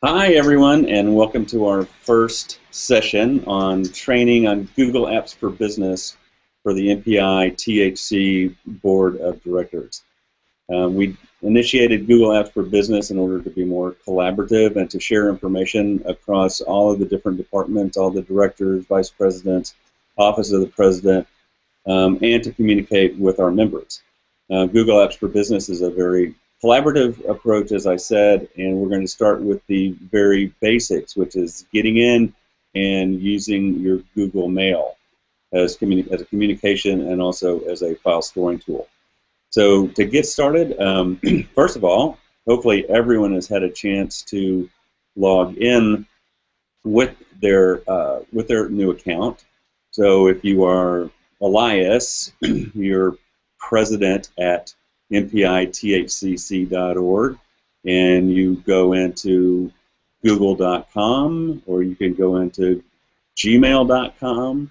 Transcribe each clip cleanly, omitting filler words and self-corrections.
Hi everyone, and welcome to our first session on training on Google Apps for Business for the MPI THCC Board of Directors. We initiated Google Apps for Business in order to be more collaborative and to share information across all of the different departments, all the directors, vice presidents, office of the president, and to communicate with our members. Google Apps for Business is a very collaborative approach, as I said, and we're going to start with the very basics, which is getting in and using your Google Mail as a communication and also as a file storing tool. So to get started, first of all, hopefully everyone has had a chance to log in with their new account. So if you are Elias, you're president at MPITHCC.org, and you go into google.com, or you can go into gmail.com,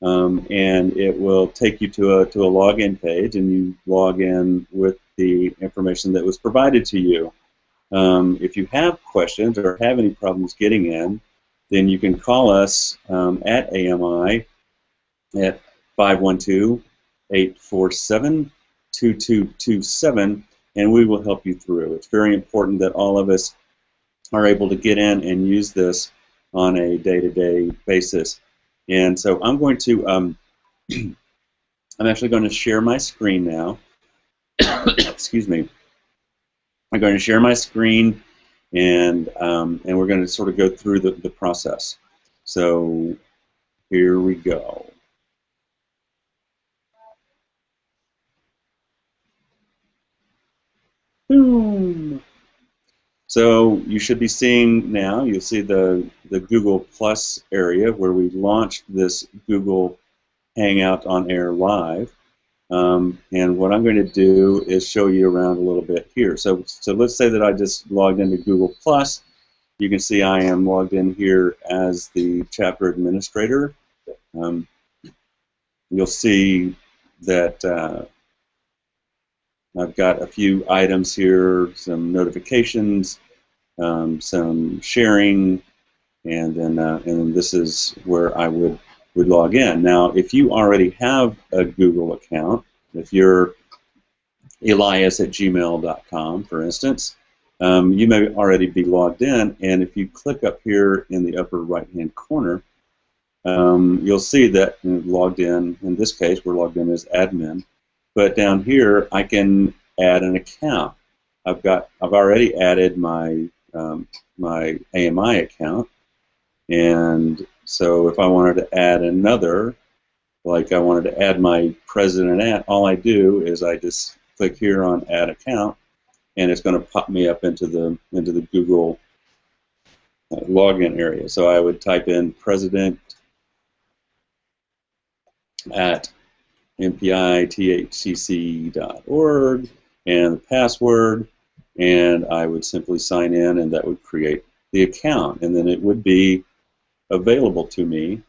and it will take you to a login page, and you log in with the information that was provided to you. If you have questions or have any problems getting in, then you can call us at AMI at 512-847-2227, and we will help you through. It's very important that all of us are able to get in and use this on a day-to-day basis. And so I'm going to, I'm actually going to share my screen now. Excuse me. I'm going to share my screen, and we're going to sort of go through the process. So here we go. Boom. So you should be seeing now, you'll see the Google Plus area where we launched this Google Hangout On Air live. And what I'm going to do is show you around a little bit here. So let's say that I just logged into Google Plus. You can see I am logged in here as the chapter administrator. You'll see that I've got a few items here, some notifications, some sharing, and then this is where I would log in. Now, if you already have a Google account, if you're Elias at gmail.com, for instance, you may already be logged in, and if you click up here in the upper right-hand corner, you'll see that logged in this case, we're logged in as admin. But down here, I can add an account. I've already added my my AMI account, and so if I wanted to add another, like I wanted to add my president at, all I do is I just click here on Add Account, and it's going to pop me up into the Google login area. So I would type in president at MPITHCC.org and the password, and I would simply sign in, and that would create the account, and then it would be available to me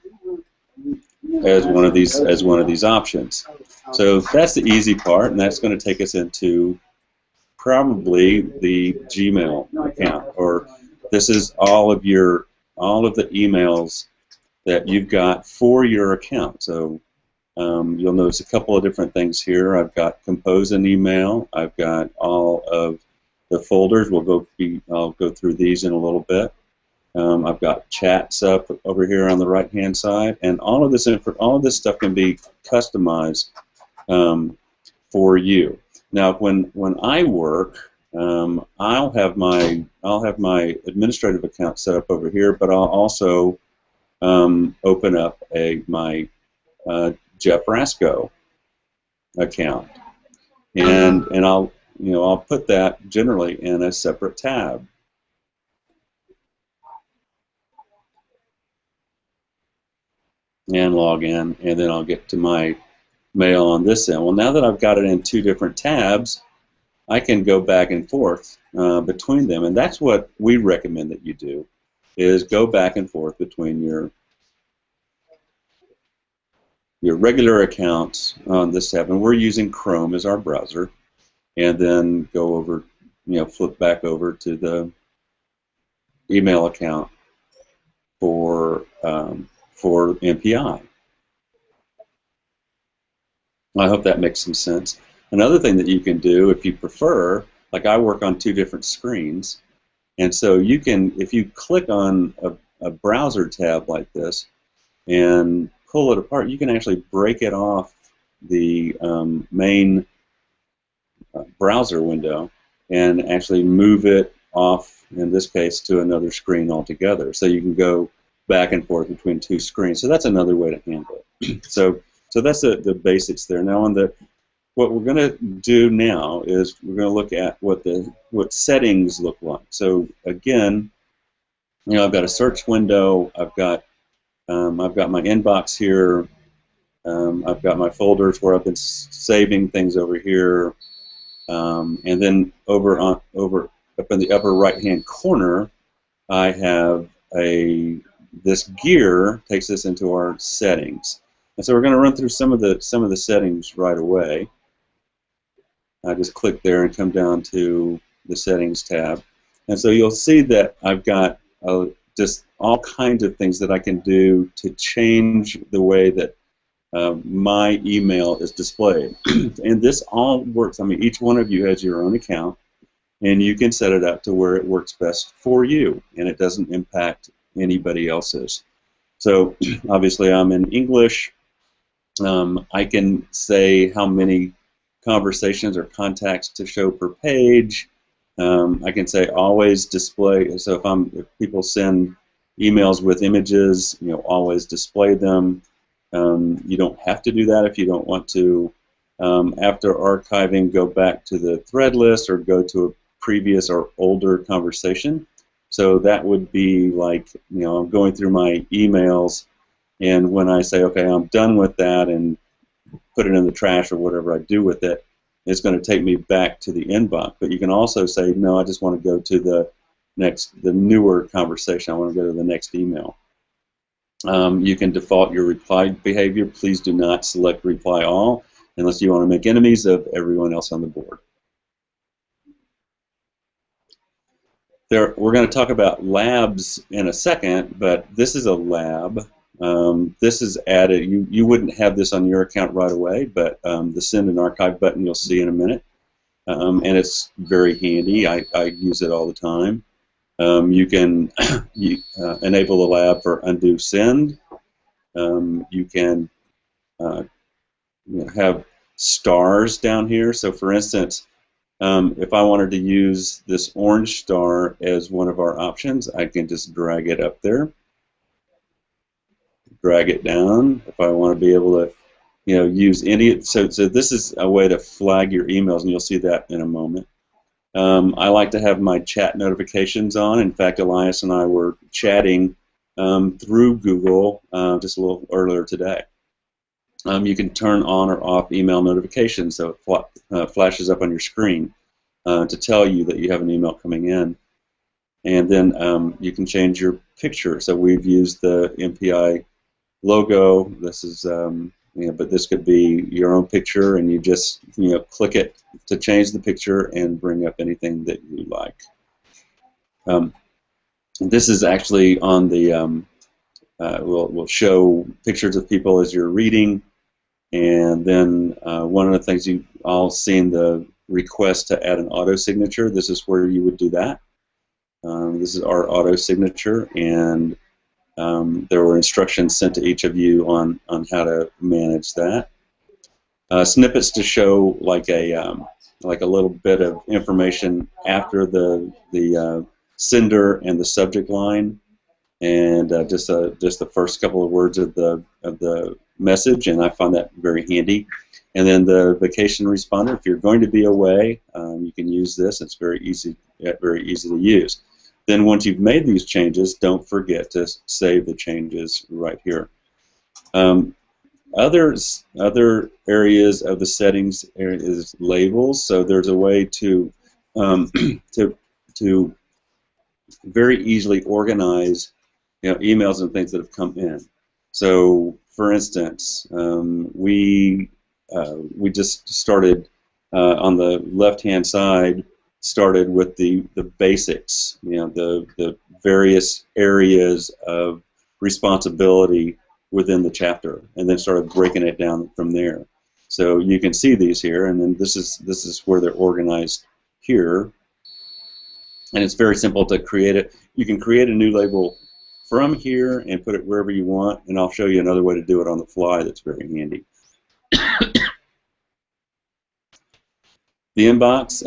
as one of these options. So that's the easy part, and that's going to take us into probably the Gmail account, or this is all of the emails that you've got for your account. So you'll notice a couple of different things here. I've got compose an email. I've got all of the folders. I'll go through these in a little bit. I've got chats up over here on the right-hand side, and all of this stuff can be customized for you. Now, when I work, I'll have my administrative account set up over here, but I'll also open up my Jeff Rasco account, and I'll put that generally in a separate tab. And log in, and then I'll get to my mail on this end. Well, now that I've got it in two different tabs, I can go back and forth between them, and that's what we recommend that you do, is go back and forth between your regular accounts on this tab, and we're using Chrome as our browser, and then go over, flip back over to the email account for MPI. I hope that makes some sense. Another thing that you can do, if you prefer, like I work on 2 different screens, and so you can, if you click on a browser tab like this and pull it apart, you can actually break it off the main browser window and actually move it off, in this case, to another screen altogether. So you can go back and forth between 2 screens. So that's another way to handle it. So that's the basics there. Now what we're going to do now is we're going to look at what settings look like. So again, I've got a search window. I've got my inbox here. I've got my folders where I've been saving things over here, and then up in the upper right-hand corner, I have this gear takes us into our settings. And so we're going to run through some of the settings right away. I just click there and come down to the settings tab. And so you'll see that I've got just all kinds of things that I can do to change the way that my email is displayed. And this all works. I mean, each one of you has your own account, and you can set it up to where it works best for you, and it doesn't impact anybody else's. So obviously I'm in English. I can say how many conversations or contacts to show per page. I can say always display. So if people send emails with images, always display them. You don't have to do that if you don't want to. After archiving, go back to the thread list or go to a previous or older conversation. So that would be like, I'm going through my emails, and when I say, okay, I'm done with that and put it in the trash or whatever I do with it, it's going to take me back to the inbox. But you can also say, no, I just want to go to the newer conversation. I want to go to the next email. You can default your reply behavior. Please do not select reply all unless you want to make enemies of everyone else on the board. We're going to talk about labs in a second, but this is a lab. This is added. You wouldn't have this on your account right away, but the send and archive button you'll see in a minute, and it's very handy. I use it all the time. You can enable the lab for undo send. You can have stars down here. So for instance, if I wanted to use this orange star as one of our options, I can just drag it up there, drag it down. If I want to be able to, use any, so this is a way to flag your emails, and you'll see that in a moment. I like to have my chat notifications on. In fact, Elias and I were chatting through Google just a little earlier today. You can turn on or off email notifications, so it flashes up on your screen to tell you that you have an email coming in. And then you can change your picture. So we've used the MPI logo. This is, but this could be your own picture, and you just, click it to change the picture and bring up anything that you like. This is actually on the, we'll show pictures of people as you're reading. And then one of the things you've all seen, the request to add an auto signature. This is where you would do that. This is our auto signature, and there were instructions sent to each of you on how to manage that. Snippets to show like a little bit of information after the sender and the subject line, and just the first couple of words of the message, and I find that very handy. And then the vacation responder. If you're going to be away, you can use this. It's very easy to use. Then once you've made these changes, don't forget to save the changes right here. Other areas of the settings is labels. So there's a way to to very easily organize emails and things that have come in. So for instance, we just started on the left-hand side. Started with the basics, the various areas of responsibility within the chapter, and then started breaking it down from there. So you can see these here, and then this is where they're organized here. And it's very simple to create it. You can create a new label from here and put it wherever you want, and I'll show you another way to do it on the fly that's very handy. The inbox,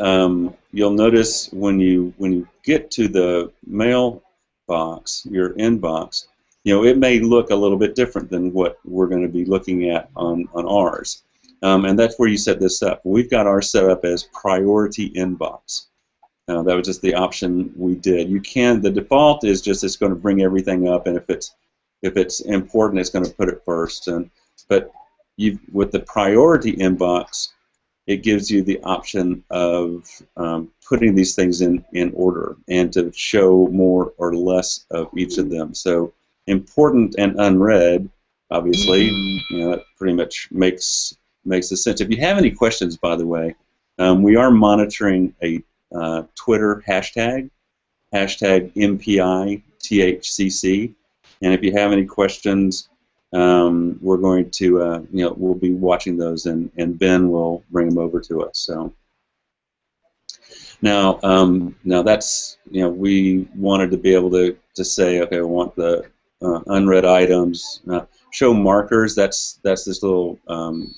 you'll notice when you get to the mailbox, your inbox, it may look a little bit different than what we're going to be looking at on ours. And that's where you set this up. We've got ours set up as priority inbox. That was just the option we did. The default is just it's going to bring everything up, and if it's important, it's going to put it first. But with the priority inbox, it gives you the option of putting these things in order and to show more or less of each of them. So important and unread, obviously, that pretty much makes a sense. If you have any questions, by the way, we are monitoring a Twitter hashtag MPI THCC, and if you have any questions, we're going to, we'll be watching those, and Ben will bring them over to us. So now that's, we wanted to be able to say, okay, I want the unread items, show markers. That's this little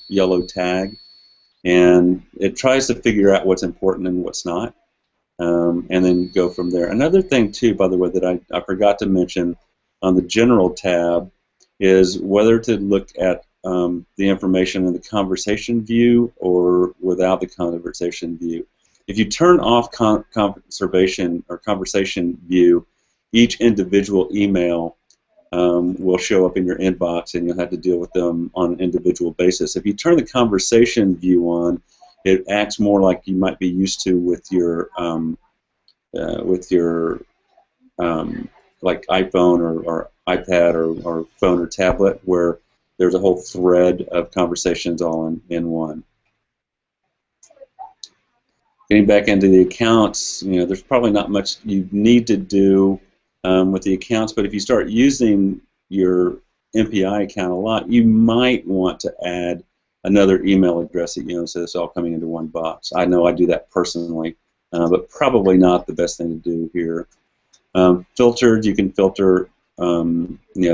yellow tag, and it tries to figure out what's important and what's not, and then go from there. Another thing too, by the way, that I forgot to mention on the general tab is whether to look at the information in the conversation view or without the conversation view. If you turn off conversation view, each individual email will show up in your inbox, and you'll have to deal with them on an individual basis. If you turn the conversation view on, it acts more like you might be used to with your like iPhone or iPad or phone or tablet, where there's a whole thread of conversations all in one. Getting back into the accounts, there's probably not much you need to do with the accounts, but if you start using your MPI account a lot, you might want to add another email address that, so it's all coming into one box. I know I do that personally, but probably not the best thing to do here. Filtered, you can filter,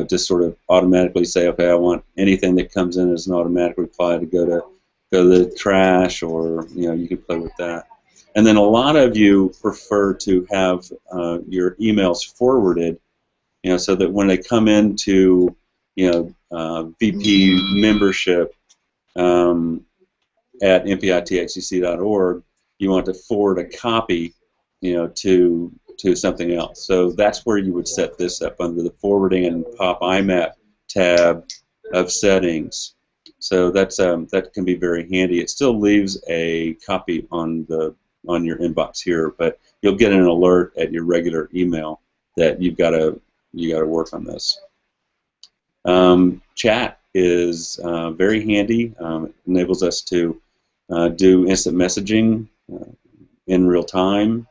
just sort of automatically say, okay, I want anything that comes in as an automatic reply to go to the trash, or you can play with that. And then a lot of you prefer to have your emails forwarded, so that when they come into VP membership at MPITHCC.org, you want to forward a copy, to something else. So that's where you would set this up, under the forwarding and pop IMAP tab of settings. So that can be very handy. It still leaves a copy on your inbox here, but you'll get an alert at your regular email that you got to work on this. Chat is very handy. It enables us to do instant messaging in real time.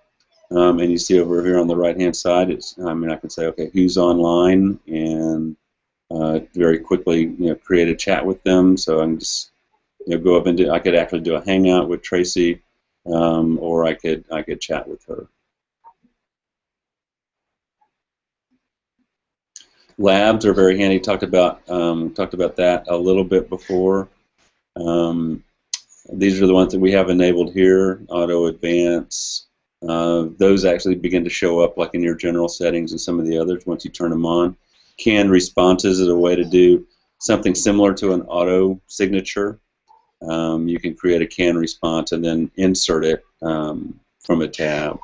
And you see over here on the right-hand side, I can say, okay, who's online, and very quickly, create a chat with them. So I can just, go up and I could actually do a hangout with Tracy, or I could chat with her. Labs are very handy. Talked about that a little bit before. These are the ones that we have enabled here. Auto Advance. Those actually begin to show up like in your general settings and some of the others once you turn them on. Canned responses is a way to do something similar to an auto signature. You can create a canned response and then insert it from a tab.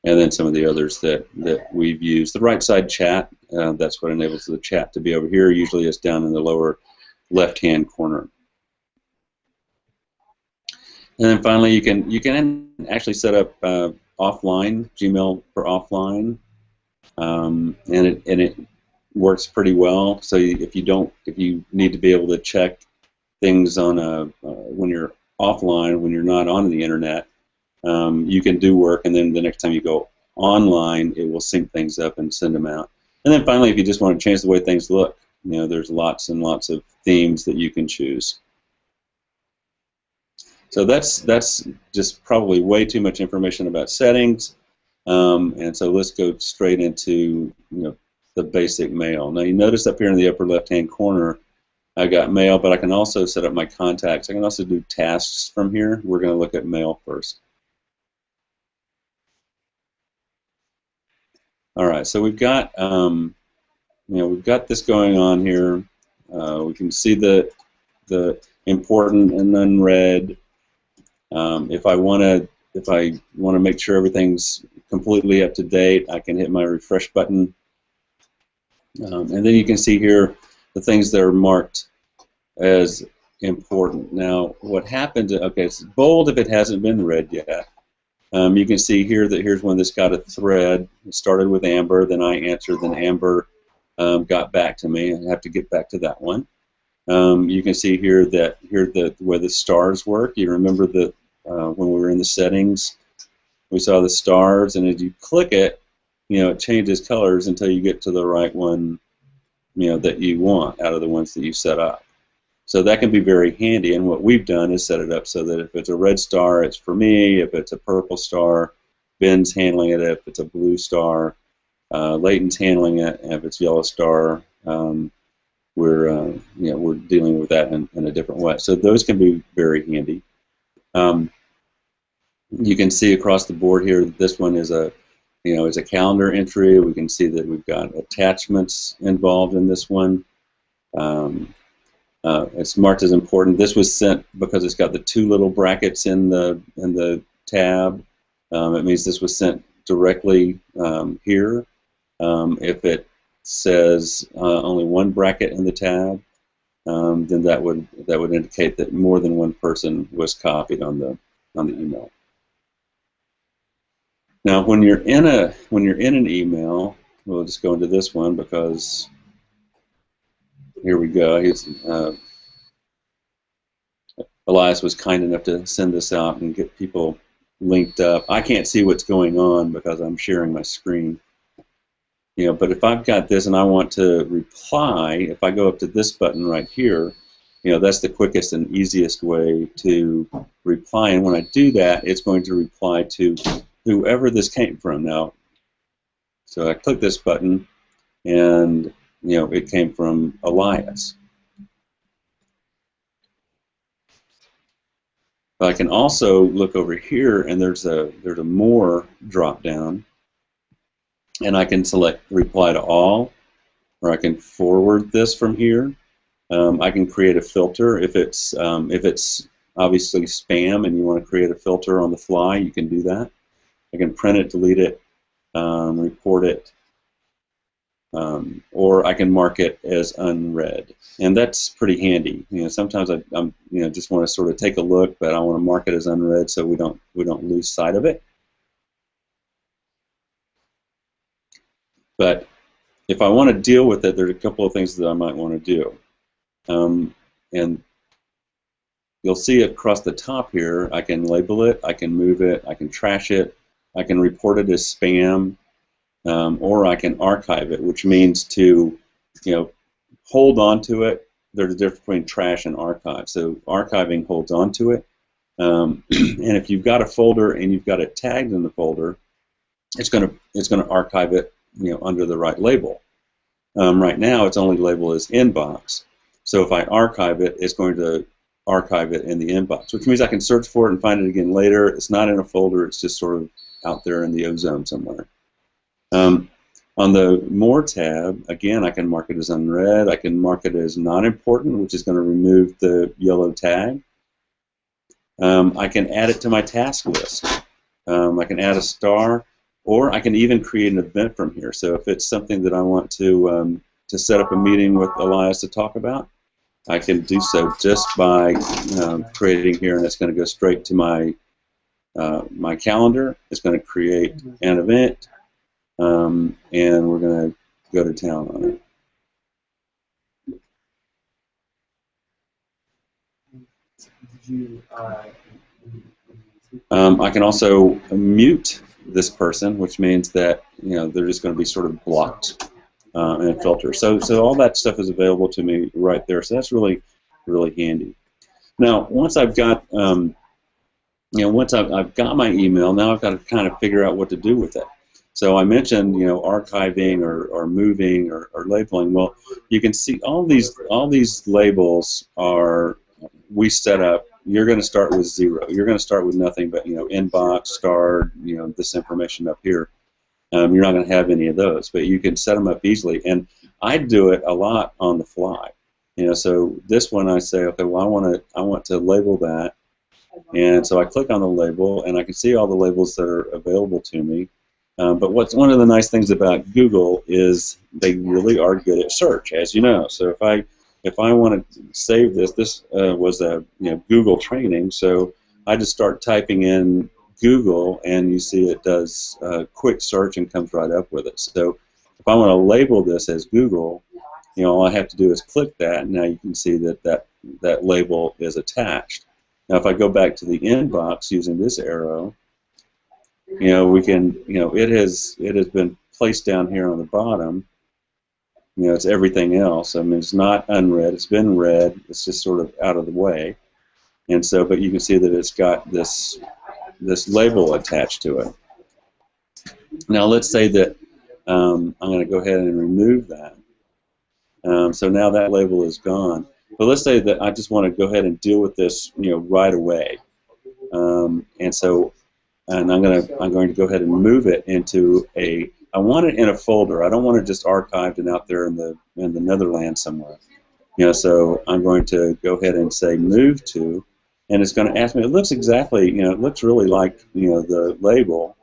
And then some of the others that we've used. The right side chat, that's what enables the chat to be over here. Usually it's down in the lower left-hand corner. And then finally, you can actually set up offline, Gmail for offline, and it works pretty well. So if you need to be able to check things on when you're offline, when you're not on the internet, you can do work, and then the next time you go online, it will sync things up and send them out. And then finally, if you just want to change the way things look, you know, there's lots and lots of themes that you can choose. So that's just probably way too much information about settings. And so let's go straight into, you know, the basic mail. Now you notice up here in the upper left-hand corner, I got mail, but I can also set up my contacts. I can also do tasks from here. We're going to look at mail first. All right, so we've got, you know, we've got this going on here. We can see the important and unread. If I want to make sure everything's completely up to date, I can hit my refresh button, and then you can see here the things that are marked as important. Now, what happens? Okay, it's bold if it hasn't been read yet. You can see here that here's one that's got a thread. It started with Amber, then I answered, then Amber got back to me. I have to get back to that one. You can see here that where the stars work. You remember that when we were in the settings, we saw the stars, and as you click it, you know, it changes colors until you get to the right one, you know, that you want out of the ones that you set up. So that can be very handy, and what we've done is set it up so that if it's a red star, it's for me. If it's a purple star, Ben's handling it. If it's a blue star, Leighton's handling it. And if it's yellow star, we're dealing with that in a different way. So those can be very handy. You can see across the board here that this one is a calendar entry. We can see that we've got attachments involved in this one. It's marked as important. This was sent because it's got the two little brackets in the tab. It means this was sent directly here. If it says only one bracket in the tab, then that would indicate that more than one person was copied on the email. Now, when you're in an email, we'll just go into this one because here we go. Elias was kind enough to send this out and get people linked up. I can't see what's going on because I'm sharing my screen. You know, but if I've got this and I want to reply, if I go up to this button right here, you know, that's the quickest and easiest way to reply. And when I do that, it's going to reply to whoever this came from. Now, so I click this button, and you know, it came from Elias. But I can also look over here, and there's a more drop down, and I can select reply to all, or I can forward this from here. I can create a filter if it's obviously spam and you want to create a filter on the fly. You can do that. I can print it, delete it, report it, or I can mark it as unread, and that's pretty handy. You know, sometimes I'm just want to sort of take a look, but I want to mark it as unread so we don't lose sight of it. But if I want to deal with it, there's a couple of things that I might want to do, and you'll see across the top here, I can label it, I can move it, I can trash it, I can report it as spam, or I can archive it, which means to, you know, hold on to it. There's a difference between trash and archive. So archiving holds on to it, and if you've got a folder and you've got it tagged in the folder, it's going to archive it, you know, under the right label. Right now, it's only labeled as inbox. So if I archive it, it's going to archive it in the inbox, which means I can search for it and find it again later. It's not in a folder. It's just sort of out there in the ozone somewhere. On the More tab, again, I can mark it as unread. I can mark it as not important, which is going to remove the yellow tag. I can add it to my task list. I can add a star, or I can even create an event from here. So if it's something that I want to set up a meeting with Elias to talk about, I can do so just by creating here, and it's going to go straight to my my calendar. It's going to create an event, and we're going to go to town on it. I can also mute this person, which means that they're just going to be sort of blocked and filtered. So all that stuff is available to me right there. So that's really handy. Now, once I've got once I've got my email, now I've got to kind of figure out what to do with it. So I mentioned archiving or moving or labeling. Well, you can see all these labels we set up. You're going to start with 0. You're going to start with nothing but inbox, starred, this information up here. You're not going to have any of those, but you can set them up easily. And I do it a lot on the fly. So this one I say, okay, well I want to label that, and so I click on the label, and I can see all the labels that are available to me. But one of the nice things about Google is they really are good at search, as you know. So if I want to save this was a Google training, so I just start typing in Google, and you see it does a quick search and comes right up with it. So if I want to label this as Google, all I have to do is click that, and now you can see that label is attached. Now if I go back to the inbox using this arrow, we can, it has been placed down here on the bottom. It's everything else. I mean, it's not unread. It's been read. It's just sort of out of the way. And so, but you can see that it's got this label attached to it. Now, let's say that I'm going to go ahead and remove that. So now that label is gone. But let's say that I just want to go ahead and deal with this, right away. And I'm going to go ahead and move it into I want it in a folder. I don't want it just archived and out there in the Netherlands somewhere. So I'm going to go ahead and say move to, and it's going to ask me. It looks exactly, it looks really like the label.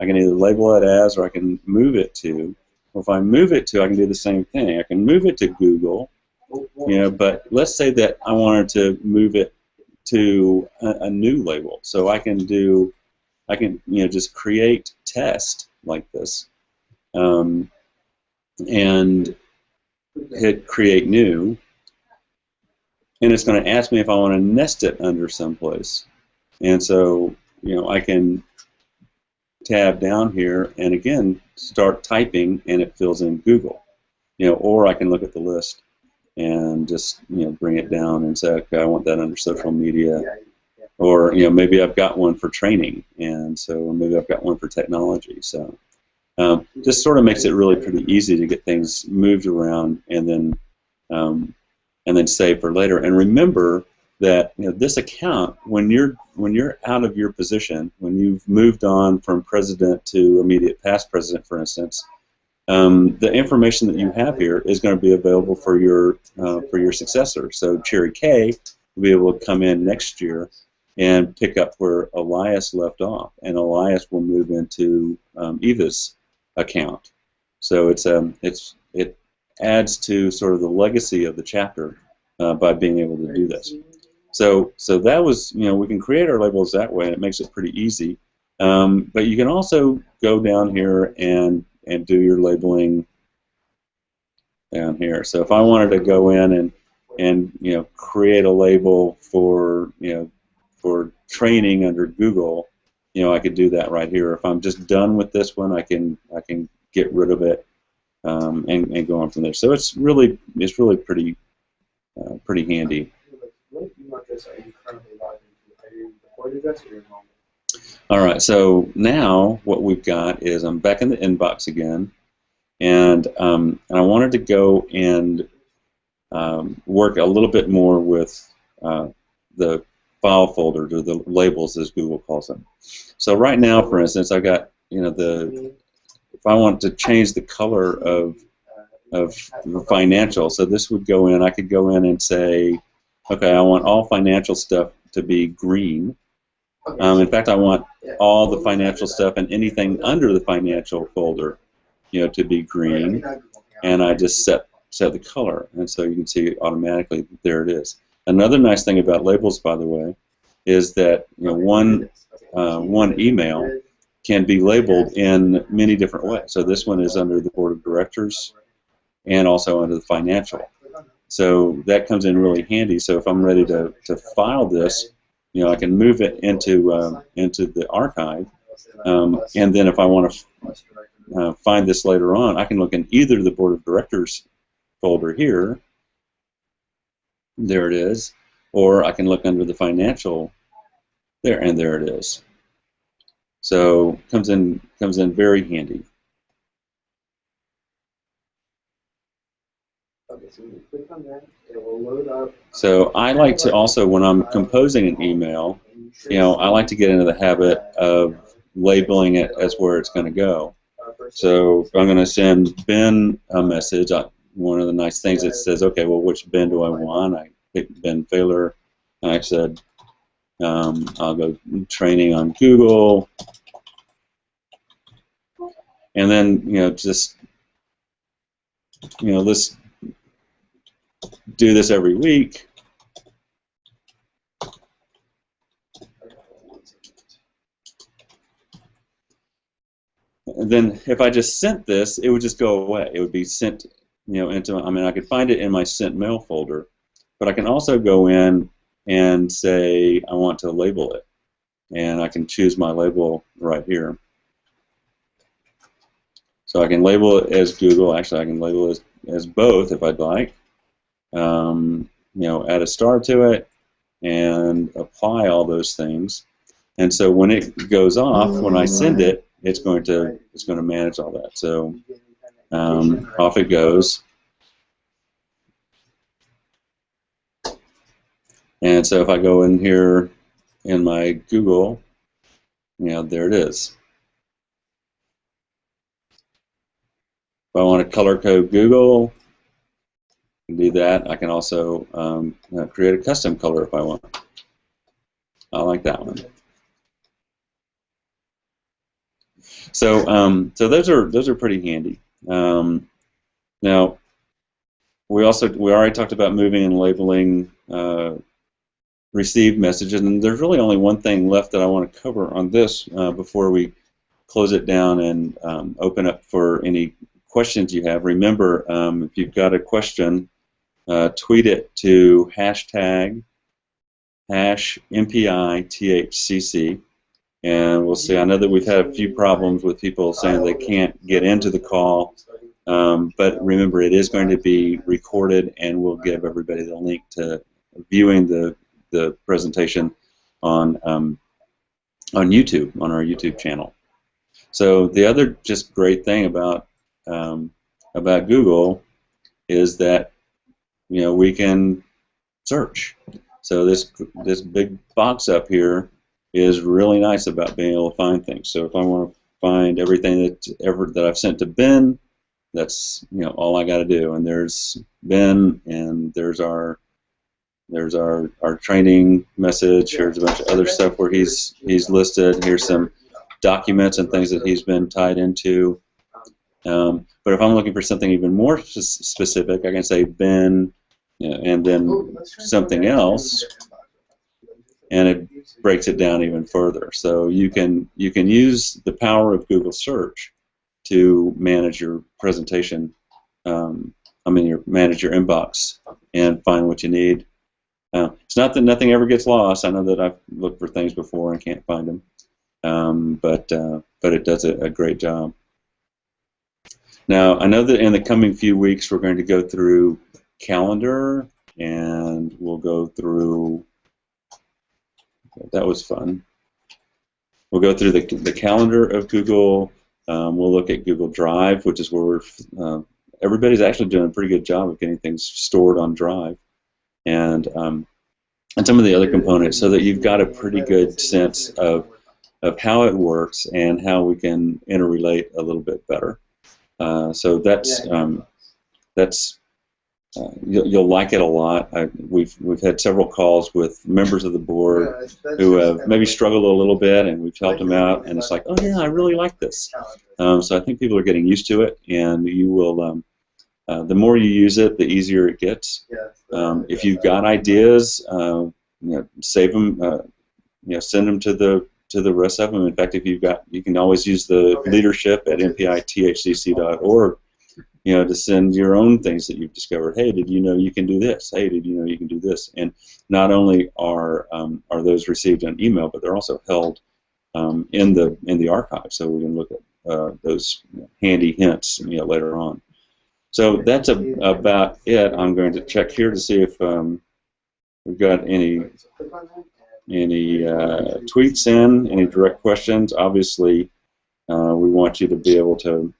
I can either label it as, or I can move it to. Well, if I move it to, I can do the same thing. I can move it to Google, but let's say that I wanted to move it to a new label. So I can just create test like this, and hit create new, and it's going to ask me if I want to nest it under someplace. And so I can tab down here and again start typing, and it fills in Google. Or I can look at the list and just bring it down and say, okay, I want that under social media. Or maybe I've got one for training, and so maybe I've got one for technology. So just sort of makes it really pretty easy to get things moved around and then save for later. And remember that this account, when you're out of your position, when you've moved on from president to immediate past president, for instance, the information that you have here is going to be available for your successor. So Cherry K will be able to come in next year and pick up where Elias left off, and Elias will move into Eva's account. So it adds to sort of the legacy of the chapter by being able to do this. So that was, we can create our labels that way, and it makes it pretty easy. But you can also go down here and do your labeling down here. So if I wanted to go in and create a label for for training under Google, I could do that right here. If I'm just done with this one, I can get rid of it and go on from there. So it's really pretty handy. What email address are you currently logged into? Are you the port address or your home? All right. So now what we've got is I'm back in the inbox again, and I wanted to go and work a little bit more with the file folders, or the labels as Google calls them. So right now, for instance, I've got if I want to change the color of the financial, so this would go in. I could go in and say, okay, I want all financial stuff to be green. In fact, I want all the financial stuff and anything under the financial folder, to be green, and I just set the color, and so you can see automatically there it is. Another nice thing about labels, by the way, is that one email can be labeled in many different ways. So this one is under the board of directors and also under the financial. So that comes in really handy. So if I'm ready to file this, I can move it into the archive, And then if I want to find this later on, I can look in either the Board of Directors folder here, there it is, or I can look under the financial there, and there it is. So comes in very handy. Okay, so when you click on that, it will load up. So I like to also, when I'm composing an email, I like to get into the habit of labeling it as where it's going to go. So if I'm going to send Ben a message, one of the nice things it says, okay, well, which Ben do I want? I picked Ben Failer, and I said, I'll go training on Google, and then just let's do this every week. And then if I just sent this, it would just go away. It would be sent, into, I could find it in my sent mail folder, but I can also go in and say I want to label it, and I can choose my label right here. So I can label it as Google. Actually, I can label it as both if I'd like. Add a star to it and apply all those things. And so when it goes off, when I send it, it's going to manage all that. So off it goes. And so if I go in here in my Google, there it is. If I want to color code Google, I can do that. I can also create a custom color if I want. I like that one. So so those are pretty handy. Now we already talked about moving and labeling received messages, and there's really only one thing left that I want to cover on this before we close it down and open up for any questions you have. Remember, if you've got a question, tweet it to #MPI THCC, and we'll see. I know that we've had a few problems with people saying they can't get into the call, but remember, it is going to be recorded, and we'll give everybody the link to viewing the presentation on YouTube, on our YouTube channel. So the other just great thing about Google is that we can search. So this big box up here is really nice about being able to find things. So if I want to find everything that I've sent to Ben, that's all I got to do. And there's Ben, and there's our training message. Here's a bunch of other stuff where he's listed. Here's some documents and things that he's been tied into. But if I'm looking for something even more specific, I can say Ben, and then something else, and it breaks it down even further. So you can use the power of Google search to manage your presentation. Manage your inbox and find what you need. It's not that nothing ever gets lost. I know that I've looked for things before and can't find them, but it does a great job. Now, I know that in the coming few weeks we're going to go through calendar, and we'll go through, that was fun. We'll go through the calendar of Google. We'll look at Google Drive, which is where everybody's actually doing a pretty good job of getting things stored on Drive, and some of the other components, so that you've got a pretty good sense of how it works and how we can interrelate a little bit better. So you'll like it a lot. We've had several calls with members of the board who have maybe struggled a little bit, and we've helped them out, and it's like, oh yeah, I really like this. So I think people are getting used to it, and you will. The more you use it, the easier it gets. If you've got ideas, save them. Send them to the rest of them. In fact, you can always use the leadership at MPITHCC.org, to send your own things that you've discovered. Hey, did you know you can do this? Hey, did you know you can do this? And not only are those received on email, but they're also held in the archive, so we can look at those handy hints later on. So that's about it. I'm going to check here to see if we've got any tweets in, any direct questions. Obviously, we want you to be able to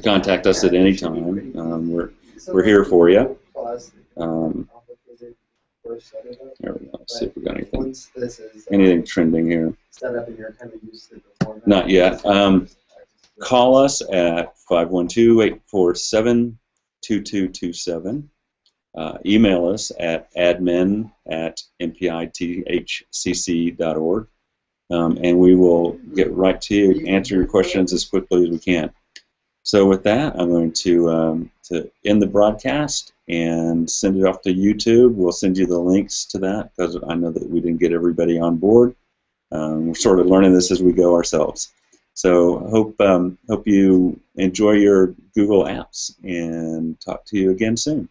contact us at any time. We're here for you. There we go. Let's see if we got anything trending here. Not yet. Call us at 512-847-2227. Email us at admin@mpithcc.org, and we will get right to you, answer your questions as quickly as we can. So with that, I'm going to end the broadcast and send it off to YouTube. We'll send you the links to that because I know that we didn't get everybody on board. We're sort of learning this as we go ourselves. So hope you enjoy your Google apps, and talk to you again soon.